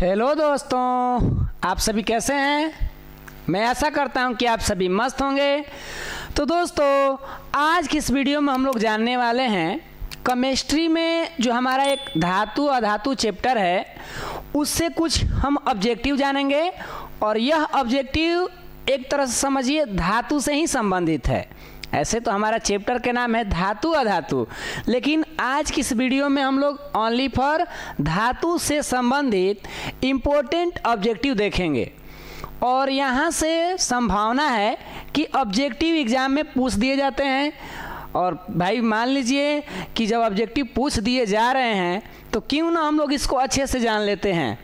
Hello दोस्तों, आप सभी कैसे हैं। मैं आशा करता हूं कि आप सभी मस्त होंगे। तो दोस्तों, आज की इस वीडियो में हम लोग जानने वाले हैं केमिस्ट्री में जो हमारा एक धातु अधातु चैप्टर है उससे कुछ हम ऑब्जेक्टिव जानेंगे। और यह ऑब्जेक्टिव एक तरह से समझिए धातु से ही संबंधित है। ऐसे तो हमारा चैप्टर के नाम है धातु अधातु, लेकिन आज की इस वीडियो में हम लोग ओनली फॉर धातु से संबंधित इम्पोर्टेंट ऑब्जेक्टिव देखेंगे। और यहाँ से संभावना है कि ऑब्जेक्टिव एग्ज़ाम में पूछ दिए जाते हैं। और भाई मान लीजिए कि जब ऑब्जेक्टिव पूछ दिए जा रहे हैं तो क्यों ना हम लोग इसको अच्छे से जान लेते हैं।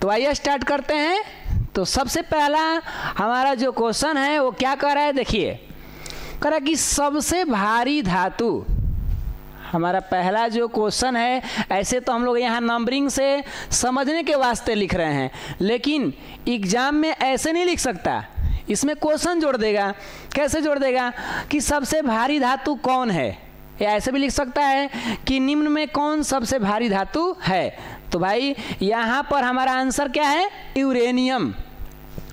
तो आइए स्टार्ट करते हैं। तो सबसे पहला हमारा जो क्वेश्चन है वो क्या कर रहा है, देखिए कह रहा कि सबसे भारी धातु। हमारा पहला जो क्वेश्चन है, ऐसे तो हम लोग यहाँ नंबरिंग से समझने के वास्ते लिख रहे हैं, लेकिन एग्जाम में ऐसे नहीं लिख सकता। इसमें क्वेश्चन जोड़ देगा। कैसे जोड़ देगा कि सबसे भारी धातु कौन है, या ऐसे भी लिख सकता है कि निम्न में कौन सबसे भारी धातु है। तो भाई यहाँ पर हमारा आंसर क्या है, यूरेनियम।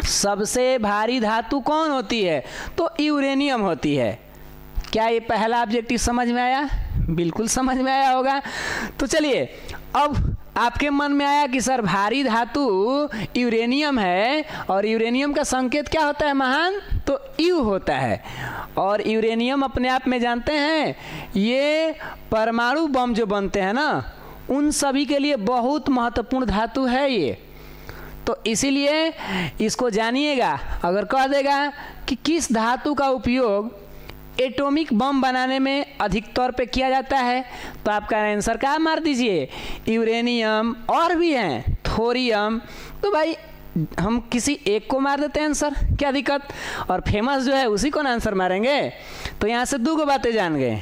सबसे भारी धातु कौन होती है, तो यूरेनियम होती है। क्या ये पहला ऑब्जेक्टिव समझ में आया? बिल्कुल समझ में आया होगा। तो चलिए, अब आपके मन में आया कि सर भारी धातु यूरेनियम है और यूरेनियम का संकेत क्या होता है, महान, तो यू होता है। और यूरेनियम अपने आप में जानते हैं ये परमाणु बम जो बनते हैं ना, उन सभी के लिए बहुत महत्वपूर्ण धातु है ये। तो इसीलिए इसको जानिएगा। अगर कह देगा कि किस धातु का उपयोग एटॉमिक बम बनाने में अधिक तौर पे किया जाता है, तो आपका आंसर क्या मार दीजिए, यूरेनियम। और भी हैं थोरियम। तो भाई हम किसी एक को मार देते हैं आंसर, क्या दिक्कत। और फेमस जो है उसी को ना आंसर मारेंगे। तो यहाँ से दो बातें जान गए।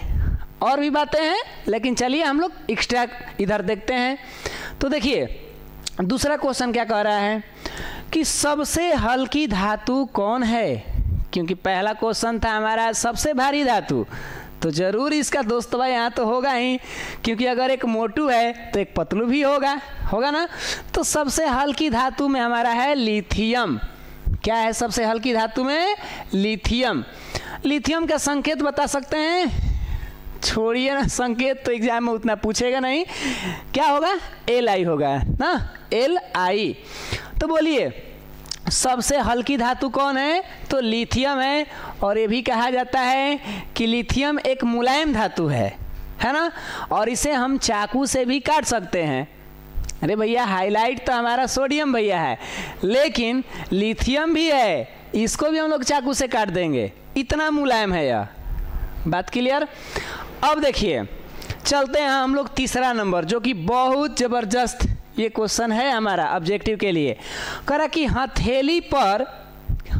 और भी बातें हैं, लेकिन चलिए हम लोग एक्स्ट्रा इधर देखते हैं। तो देखिए दूसरा क्वेश्चन क्या कह रहा है कि सबसे हल्की धातु कौन है। क्योंकि पहला क्वेश्चन था हमारा सबसे भारी धातु, तो जरूर इसका दोस्तवा यहाँ तो होगा ही, क्योंकि अगर एक मोटू है तो एक पतलू भी होगा ना। तो सबसे हल्की धातु में हमारा है लिथियम। क्या है सबसे हल्की धातु में, लिथियम। लिथियम का संकेत बता सकते हैं? छोड़िए ना, संकेत तो एग्जाम में उतना पूछेगा नहीं। क्या होगा, Li होगा ना, Li। तो बोलिए सबसे हल्की धातु कौन है, तो लिथियम है। और ये भी कहा जाता है कि लिथियम एक मुलायम धातु है ना। और इसे हम चाकू से भी काट सकते हैं। अरे भैया हाईलाइट तो हमारा सोडियम भैया है, लेकिन लिथियम भी है, इसको भी हम लोग चाकू से काट देंगे, इतना मुलायम है यह। बात क्लियर। अब देखिए चलते हैं हम लोग तीसरा नंबर, जो कि बहुत ज़बरदस्त ये क्वेश्चन है हमारा ऑब्जेक्टिव के लिए। करा कि हथेली पर,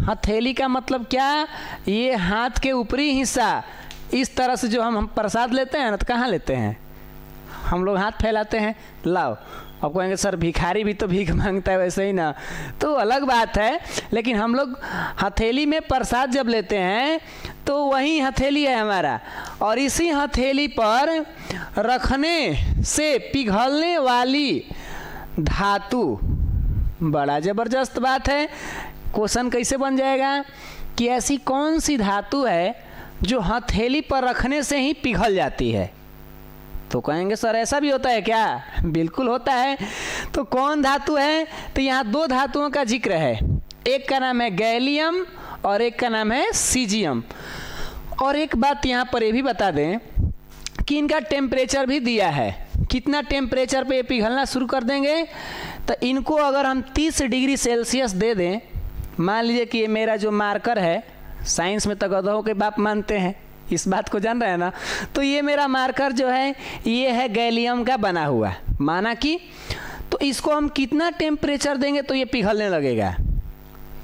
हथेली का मतलब क्या, ये हाथ के ऊपरी हिस्सा, इस तरह से जो हम प्रसाद लेते हैं ना, तो कहाँ लेते हैं हम लोग, हाथ फैलाते हैं। लाओ, अब कहेंगे सर भिखारी भी तो भीख मांगता है, वैसे ही ना, तो अलग बात है। लेकिन हम लोग हथेली में प्रसाद जब लेते हैं तो वही हथेली है हमारा। और इसी हथेली पर रखने से पिघलने वाली धातु, बड़ा ज़बरदस्त बात है। क्वेश्चन कैसे बन जाएगा कि ऐसी कौन सी धातु है जो हथेली पर रखने से ही पिघल जाती है। तो कहेंगे सर ऐसा भी होता है क्या? बिल्कुल होता है। तो कौन धातु है, तो यहाँ दो धातुओं का जिक्र है। एक का नाम है गैलियम और एक का नाम है सीजियम। और एक बात यहाँ पर ये भी बता दें कि इनका टेम्परेचर भी दिया है। कितना टेम्परेचर पे ये पिघलना शुरू कर देंगे, तो इनको अगर हम 30 डिग्री सेल्सियस दे दें, मान लीजिए कि ये मेरा जो मार्कर है, साइंस में तो गधों के बाप मानते हैं, इस बात को जान रहे हैं ना। तो ये मेरा मार्कर जो है ये है गैलियम का बना हुआ, माना कि, तो इसको हम कितना टेम्परेचर देंगे तो ये पिघलने लगेगा।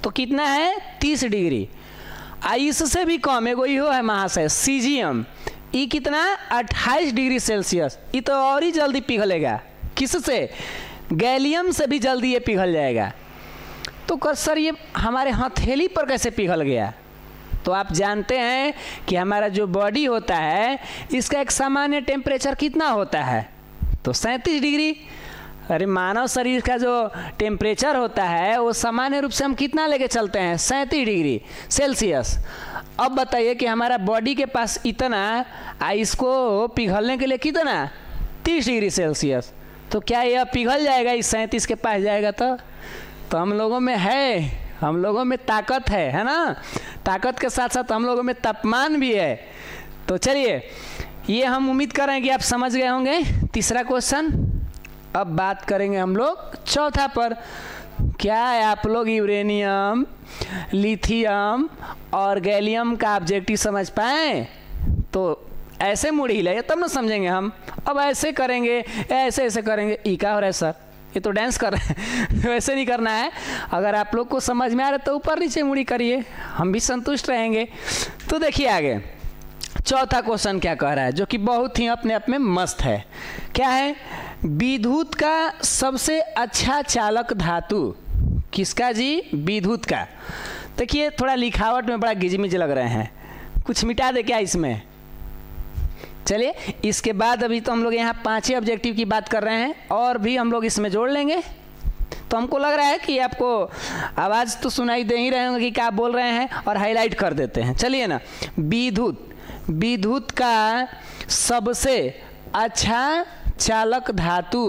तो कितना है, 30 डिग्री। इससे भी कम एगो ही है महाशय, सीजियम। ये कितना, 28 डिग्री सेल्सियस। ये तो और ही जल्दी पिघलेगा। किससे, गैलियम से भी जल्दी ये पिघल जाएगा। तो सर ये हमारे हथेली पर कैसे पिघल गया? तो आप जानते हैं कि हमारा जो बॉडी होता है इसका एक सामान्य टेम्परेचर कितना होता है, तो 37 डिग्री। अरे मानव शरीर का जो टेम्परेचर होता है वो सामान्य रूप से हम कितना लेके चलते हैं, 37 डिग्री सेल्सियस। अब बताइए कि हमारा बॉडी के पास इतना, इसको पिघलने के लिए कितना, 30 डिग्री सेल्सियस। तो क्या यह पिघल जाएगा इस 37 के पास जाएगा? तो हम लोगों में है, हम लोगों में ताकत है ना। ताकत के साथ साथ हम लोगों में तापमान भी है। तो चलिए, ये हम उम्मीद कर रहे हैं कि आप समझ गए होंगे तीसरा क्वेश्चन। अब बात करेंगे हम लोग चौथा पर। क्या है आप लोग यूरेनियम, लिथियम और गैलियम का ऑब्जेक्टिव समझ पाए? तो ऐसे मुड़ी हिले तब ना समझेंगे हम। अब ऐसे करेंगे, ऐसे ऐसे करेंगे। ई का हो रहा है सर, ये तो डांस कर रहे हैं वैसे नहीं करना है। अगर आप लोग को समझ में आ रहा है तो ऊपर नीचे मुड़ी करिए, हम भी संतुष्ट रहेंगे। तो देखिए आगे चौथा क्वेश्चन क्या कह रहा है, जो कि बहुत ही अपने आप में मस्त है। क्या है? विद्युत का सबसे अच्छा चालक धातु किसका जी? विद्युत का। देखिए थोड़ा लिखावट में बड़ा गिजमिज लग रहे हैं, कुछ मिटा दे क्या इसमें? चलिए, इसके बाद अभी तो हम लोग यहाँ 5 ऑब्जेक्टिव की बात कर रहे हैं, और भी हम लोग इसमें जोड़ लेंगे। तो हमको लग रहा है कि आपको आवाज़ तो सुनाई दे ही रहे होंगे कि क्या बोल रहे हैं, और हाईलाइट कर देते हैं। चलिए ना, विद्युत का सबसे अच्छा चालक धातु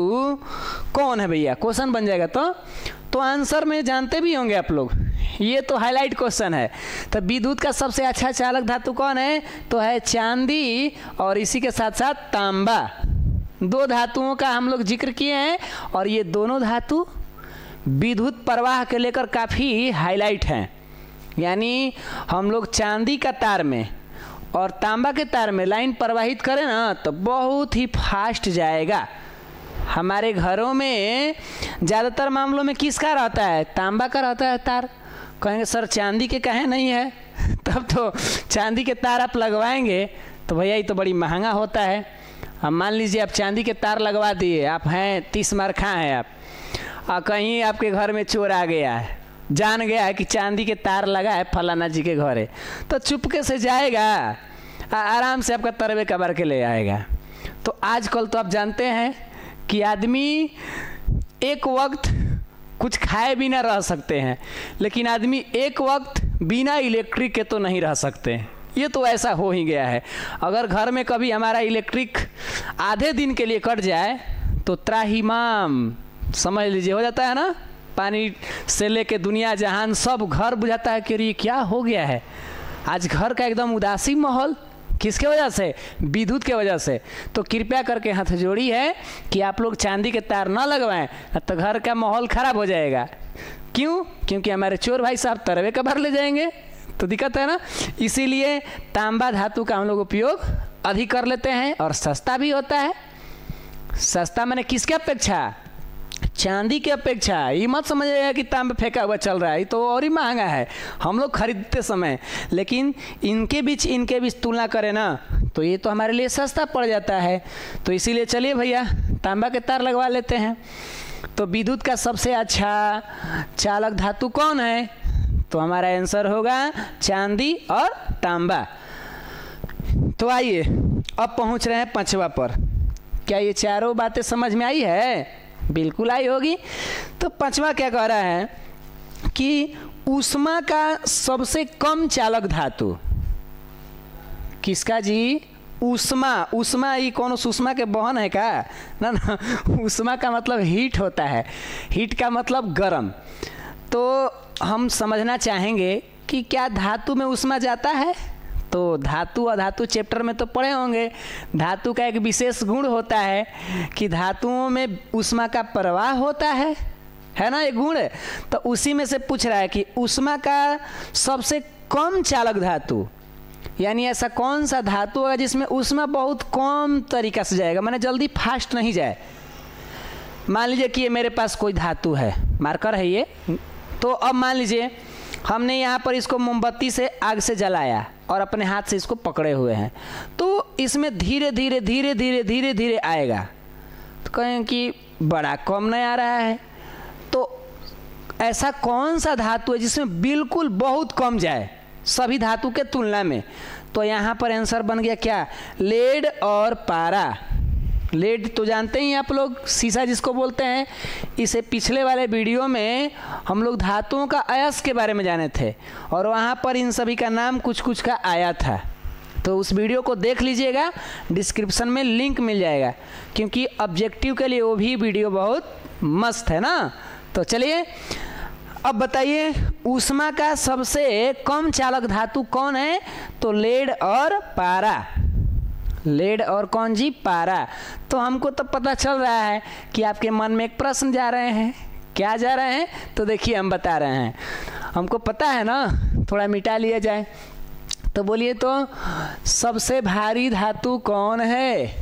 कौन है भैया? क्वेश्चन बन जाएगा तो आंसर में जानते भी होंगे आप लोग, ये तो हाईलाइट क्वेश्चन है। तो विद्युत का सबसे अच्छा चालक धातु कौन है? तो है चांदी, और इसी के साथ साथ तांबा। 2 धातुओं का हम लोग जिक्र किए हैं, और ये दोनों धातु विद्युत प्रवाह के लेकर काफ़ी हाईलाइट हैं। यानी हम लोग चांदी का तार में और तांबा के तार में लाइन प्रवाहित करें ना तो बहुत ही फास्ट जाएगा। हमारे घरों में ज़्यादातर मामलों में किसका रहता है? तांबा का रहता है तार। कहेंगे सर चांदी के काहे नहीं है? तब तो चांदी के तार आप लगवाएंगे तो भैया ये तो बड़ी महंगा होता है। अब मान लीजिए आप चांदी के तार लगवा दिए, आप हैं 30 मरखा हैं आप, और कहीं आपके घर में चोर आ गया है, जान गया है कि चांदी के तार लगा है फलाना जी के घरे, तो चुपके से जाएगा, आराम से आपका तरवे कबर के ले आएगा। तो आजकल तो आप जानते हैं कि आदमी एक वक्त कुछ खाए बिना रह सकते हैं, लेकिन आदमी एक वक्त बिना इलेक्ट्रिक के तो नहीं रह सकते। ये तो ऐसा हो ही गया है। अगर घर में कभी हमारा इलेक्ट्रिक आधे दिन के लिए कट जाए तो त्राहिमाम समझ लीजिए हो जाता है ना। पानी से लेके दुनिया जहान सब घर बुझाता है कि ये क्या हो गया है। आज घर का एकदम उदासी माहौल किसके वजह से? विद्युत के वजह से। तो कृपया करके हाथ जोड़ी है कि आप लोग चांदी के तार ना लगवाएं, तो घर का माहौल ख़राब हो जाएगा। क्यों? क्योंकि हमारे चोर भाई साहब तरवे का भर ले जाएंगे, तो दिक्कत है ना। इसीलिए तांबा धातु का हम लोग उपयोग अधिक कर लेते हैं, और सस्ता भी होता है। सस्ता मैंने किसके अपेक्षा? चांदी की अपेक्षा। ये मत समझिएगा कि तांबा फेंका हुआ चल रहा है, ये तो और ही महंगा है हम लोग खरीदते समय। लेकिन इनके बीच तुलना करें ना तो ये तो हमारे लिए सस्ता पड़ जाता है। तो इसीलिए चलिए भैया तांबा के तार लगवा लेते हैं। तो विद्युत का सबसे अच्छा चालक धातु कौन है? तो हमारा आंसर होगा चांदी और तांबा। तो आइए अब पहुंच रहे हैं 5वां पर। क्या ये चारों बातें समझ में आई है? बिल्कुल आई होगी। तो 5वां क्या कह रहा है कि ऊष्मा का सबसे कम चालक धातु किसका जी? ऊष्मा ये कौन सुषमा के बहन है क्या? ना, ऊष्मा का मतलब हीट होता है, हीट का मतलब गर्म। तो हम समझना चाहेंगे कि क्या धातु में ऊष्मा जाता है? तो धातु अधातु चैप्टर में तो पढ़े होंगे। धातु का एक विशेष गुण होता है कि धातुओं में ऊष्मा का प्रवाह होता है ना, एक गुण है। तो उसी में से पूछ रहा है कि ऊष्मा का सबसे कम चालक धातु, यानी ऐसा कौन सा धातु होगा जिसमें ऊष्मा बहुत कम तरीका से जाएगा, माने जल्दी फास्ट नहीं जाए। मान लीजिए कि ये मेरे पास कोई धातु है, मार्कर है ये। तो अब मान लीजिए हमने यहाँ पर इसको मोमबत्ती से आग से जलाया और अपने हाथ से इसको पकड़े हुए हैं, तो इसमें धीरे धीरे धीरे धीरे धीरे धीरे आएगा। तो कहें कि बड़ा कम नहीं आ रहा है। तो ऐसा कौन सा धातु है जिसमें बिल्कुल बहुत कम जाए सभी धातु के तुलना में? तो यहाँ पर आंसर बन गया क्या? लेड और पारा। लेड तो जानते ही आप लोग, शीशा जिसको बोलते हैं। इसे पिछले वाले वीडियो में हम लोग धातुओं का अयस्क के बारे में जाने थे और वहाँ पर इन सभी का नाम कुछ कुछ का आया था। तो उस वीडियो को देख लीजिएगा, डिस्क्रिप्शन में लिंक मिल जाएगा, क्योंकि ऑब्जेक्टिव के लिए वो भी वीडियो बहुत मस्त है ना। तो चलिए अब बताइए, ऊष्मा का सबसे कम चालक धातु कौन है? तो लेड और पारा। लेड और कौन जी? पारा। तो हमको तो पता चल रहा है कि आपके मन में एक प्रश्न जा रहे हैं। क्या जा रहे हैं? तो देखिए हम बता रहे हैं, हमको पता है ना, थोड़ा मिटा लिया जाए। तो बोलिए तो सबसे भारी धातु कौन है?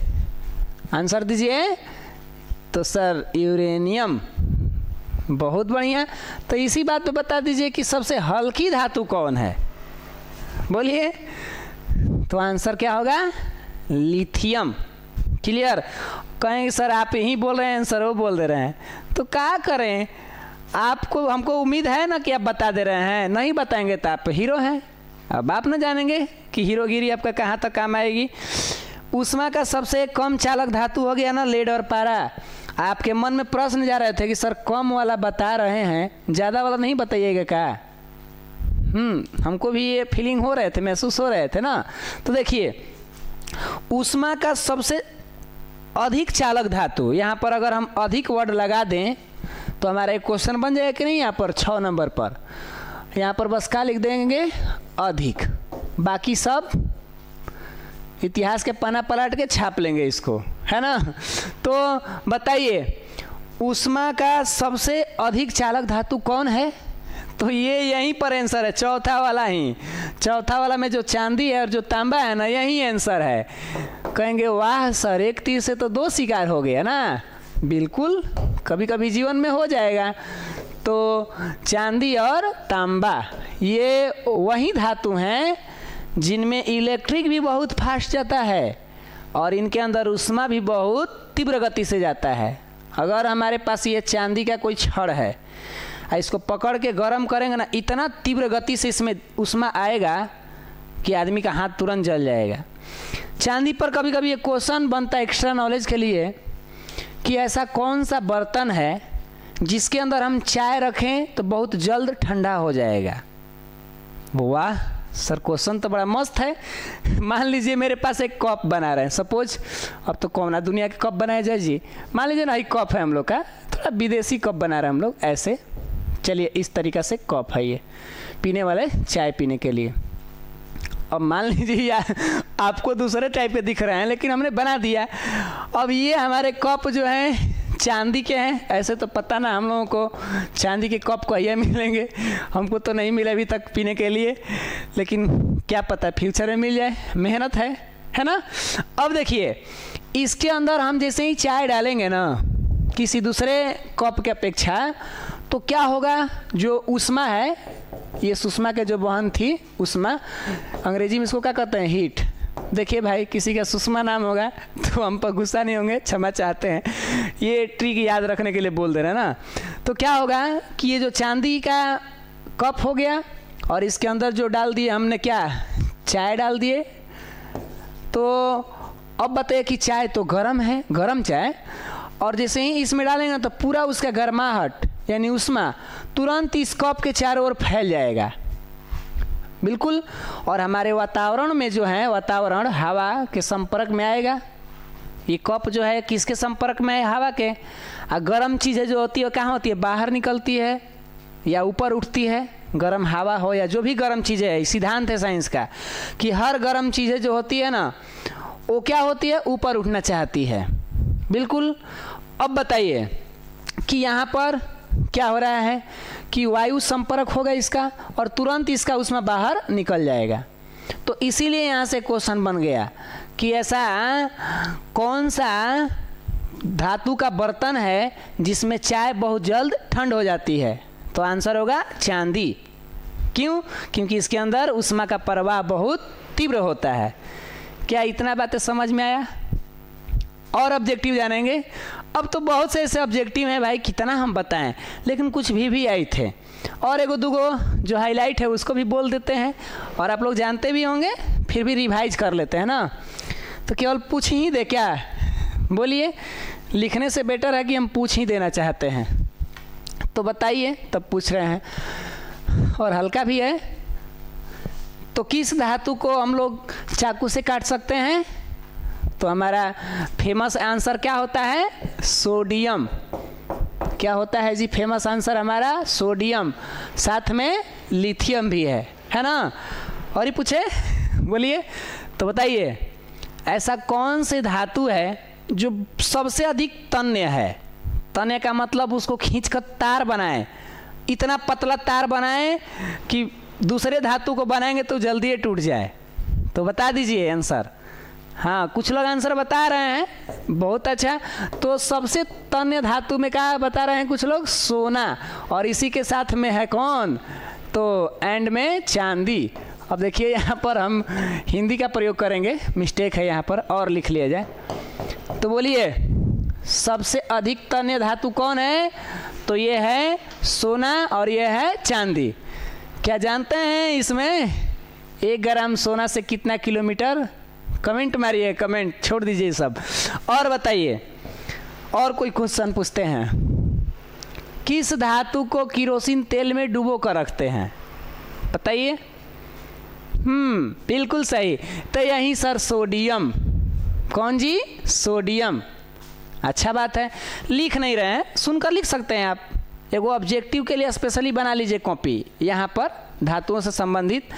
आंसर दीजिए। तो सर यूरेनियम। बहुत बढ़िया। तो इसी बात पे बता दीजिए कि सबसे हल्की धातु कौन है? बोलिए। तो आंसर क्या होगा? लिथियम। क्लियर? कहेंगे सर आप ही बोल रहे हैं, सर वो बोल दे रहे हैं, तो क्या करें? आपको हमको उम्मीद है ना कि आप बता दे रहे हैं। नहीं बताएंगे तो आप हीरो हैं। अब आप ना जानेंगे कि हीरोगिरी आपका कहाँ तक काम आएगी। ऊष्मा का सबसे कम चालक धातु हो गया ना लेड और पारा। आपके मन में प्रश्न जा रहे थे कि सर कम वाला बता रहे हैं, ज़्यादा वाला नहीं बताइएगा क्या? हमको भी ये फीलिंग हो रहे थे, महसूस हो रहे थे ना। तो देखिए, ऊष्मा का सबसे अधिक चालक धातु, यहाँ पर अगर हम अधिक वर्ड लगा दें तो हमारा एक क्वेश्चन बन जाएगा कि नहीं? यहाँ पर 6 नंबर पर, यहाँ पर बस क्या लिख देंगे? अधिक। बाकी सब इतिहास के पन्ना पलट के छाप लेंगे इसको, है ना। तो बताइए, ऊष्मा का सबसे अधिक चालक धातु कौन है? तो ये यहीं पर आंसर है, चौथा वाला ही। चौथा वाला में जो चांदी है और जो तांबा है ना, यही आंसर है। कहेंगे वाह सर, एक तीर से तो 2 शिकार हो गया ना। बिल्कुल, कभी कभी जीवन में हो जाएगा। तो चांदी और तांबा ये वही धातु हैं जिनमें इलेक्ट्रिक भी बहुत फास्ट जाता है और इनके अंदर ऊष्मा भी बहुत तीव्र गति से जाता है। अगर हमारे पास ये चांदी का कोई छड़ है, इसको पकड़ के गर्म करेंगे ना, इतना तीव्र गति से इसमें ऊष्मा आएगा कि आदमी का हाथ तुरंत जल जाएगा। चांदी पर कभी कभी एक क्वेश्चन बनता है एक्स्ट्रा नॉलेज के लिए कि ऐसा कौन सा बर्तन है जिसके अंदर हम चाय रखें तो बहुत जल्द ठंडा हो जाएगा। वाह सर, क्वेश्चन तो बड़ा मस्त है। मान लीजिए मेरे पास एक कप बना रहे हैं, सपोज। अब तो कौन दुनिया के कप बनाया जाए जी। मान लीजिए ना, ये कप है हम लोग का, थोड़ा विदेशी कप बना रहे हैं हम लोग ऐसे। चलिए इस तरीक़ा से कप है ये, पीने वाले चाय पीने के लिए। अब मान लीजिए यार आपको दूसरे टाइप के दिख रहे हैं, लेकिन हमने बना दिया। अब ये हमारे कप जो हैं चांदी के हैं। ऐसे तो पता ना हम लोगों को चांदी के कप को ये मिलेंगे, हमको तो नहीं मिले अभी तक पीने के लिए, लेकिन क्या पता फ्यूचर में मिल जाए। मेहनत है ना। अब देखिए, इसके अंदर हम जैसे ही चाय डालेंगे ना किसी दूसरे कप के अपेक्षा, तो क्या होगा? जो ऊष्मा है, ये सुषमा के जो बहन थी ऊष्मा, अंग्रेजी में इसको क्या कहते हैं? हीट। देखिए भाई, किसी का सुषमा नाम होगा तो हम पर गुस्सा नहीं होंगे, क्षमा चाहते हैं, ये ट्रिक याद रखने के लिए बोल दे रहे हैं ना। तो क्या होगा कि ये जो चांदी का कप हो गया और इसके अंदर जो डाल दिए हमने, क्या चाय डाल दिए। तो अब बताइए कि चाय तो गर्म है, गर्म चाय, और जैसे ही इसमें डालेंगे तो पूरा उसका गर्माहट यानी ऊष्मा तुरंत इस कप के चारों ओर फैल जाएगा। बिल्कुल। और हमारे वातावरण में जो है, वातावरण हवा के संपर्क में आएगा। ये कप जो है किसके संपर्क में है? हवा के। और गर्म चीज़ें जो होती है कहाँ होती है? बाहर निकलती है या ऊपर उठती है। गर्म हवा हो या जो भी गर्म चीज़ें है, सिद्धांत है साइंस का कि हर गर्म चीज़ें जो होती है ना, वो क्या होती है? ऊपर उठना चाहती है। बिल्कुल। अब बताइए कि यहाँ पर क्या हो रहा है कि वायु संपर्क होगा इसका और तुरंत इसका ऊष्मा बाहर निकल जाएगा। तो इसीलिए यहाँ से क्वेश्चन बन गया कि ऐसा कौन सा धातु का बर्तन है जिसमें चाय बहुत जल्द ठंड हो जाती है? तो आंसर होगा चांदी। क्यों? क्योंकि इसके अंदर ऊष्मा का प्रवाह बहुत तीव्र होता है। क्या इतना बातें समझ में आया? और ऑब्जेक्टिव जानेंगे। अब तो बहुत से ऐसे ऑब्जेक्टिव हैं भाई, कितना हम बताएं, लेकिन कुछ भी आए थे। और एगो दूगो जो हाईलाइट है उसको भी बोल देते हैं, और आप लोग जानते भी होंगे, फिर भी रिवाइज कर लेते हैं ना। तो केवल पूछ ही दे क्या, बोलिए, लिखने से बेटर है कि हम पूछ ही देना चाहते हैं। तो बताइए, तब पूछ रहे हैं और हल्का भी है। तो किस धातु को हम लोग चाकू से काट सकते हैं? तो हमारा फेमस आंसर क्या होता है? सोडियम। क्या होता है जी फेमस आंसर हमारा? सोडियम। साथ में लिथियम भी है ना। और ये पूछे, बोलिए, तो बताइए ऐसा कौन से धातु है जो सबसे अधिक तन्य है? तन्य का मतलब उसको खींचकर तार बनाए, इतना पतला तार बनाए कि दूसरे धातु को बनाएंगे तो जल्दी ही टूट जाए। तो बता दीजिए आंसर। हाँ, कुछ लोग आंसर बता रहे हैं, बहुत अच्छा। तो सबसे तन्य धातु में क्या बता रहे हैं कुछ लोग? सोना। और इसी के साथ में है कौन? तो एंड में चांदी। अब देखिए यहाँ पर हम हिंदी का प्रयोग करेंगे, मिस्टेक है यहाँ पर, और लिख लिया जाए। तो बोलिए सबसे अधिक तन्य धातु कौन है? तो ये है सोना और ये है चांदी। क्या जानते हैं इसमें 1 ग्राम सोना से कितना किलोमीटर? कमेंट मारिए, कमेंट छोड़ दीजिए सब। और बताइए, और कोई क्वेश्चन पूछते हैं। किस धातु को केरोसिन तेल में डुबो कर रखते हैं? बताइए। बिल्कुल सही। तो यही सर सोडियम। कौन जी? सोडियम। अच्छा बात है। लिख नहीं रहे हैं, सुनकर लिख सकते हैं आप। एगो ऑब्जेक्टिव के लिए स्पेशली बना लीजिए कॉपी, यहाँ पर धातुओं से संबंधित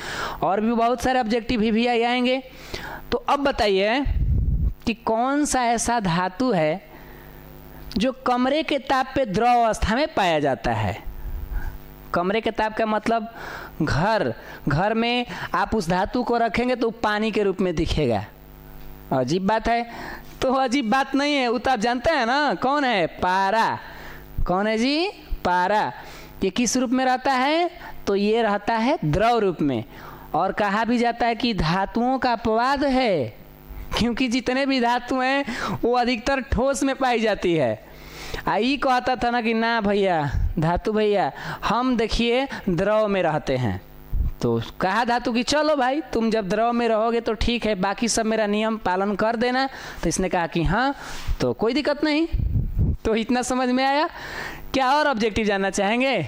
और भी बहुत सारे ऑब्जेक्टिव भी आएंगे। तो अब बताइए कि कौन सा ऐसा धातु है जो कमरे के ताप पे द्रव अवस्था में पाया जाता है? कमरे के ताप का मतलब घर में आप उस धातु को रखेंगे तो पानी के रूप में दिखेगा। अजीब बात है? तो अजीब बात नहीं है, वो तो आप जानते हैं ना। कौन है? पारा। कौन है जी? पारा। ये किस रूप में रहता है? तो ये रहता है द्रव रूप में। और कहा भी जाता है कि धातुओं का अपवाद है, क्योंकि जितने भी धातु हैं वो अधिकतर ठोस में पाई जाती है। आई कहता था ना कि ना भैया, धातु भैया हम देखिए द्रव में रहते हैं। तो कहा धातु कि चलो भाई तुम जब द्रव में रहोगे तो ठीक है, बाकी सब मेरा नियम पालन कर देना। तो इसने कहा कि हाँ, तो कोई दिक्कत नहीं। तो इतना समझ में आया। क्या और ऑब्जेक्टिव जानना चाहेंगे?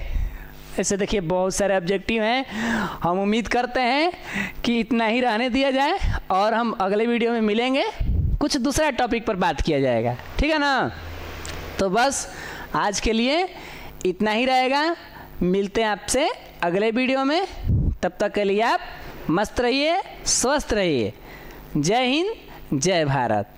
ऐसे देखिए बहुत सारे ऑब्जेक्टिव हैं। हम उम्मीद करते हैं कि इतना ही रहने दिया जाए और हम अगले वीडियो में मिलेंगे, कुछ दूसरा टॉपिक पर बात किया जाएगा, ठीक है ना। तो बस आज के लिए इतना ही रहेगा। मिलते हैं आपसे अगले वीडियो में। तब तक के लिए आप मस्त रहिए, स्वस्थ रहिए। जय हिंद, जय भारत।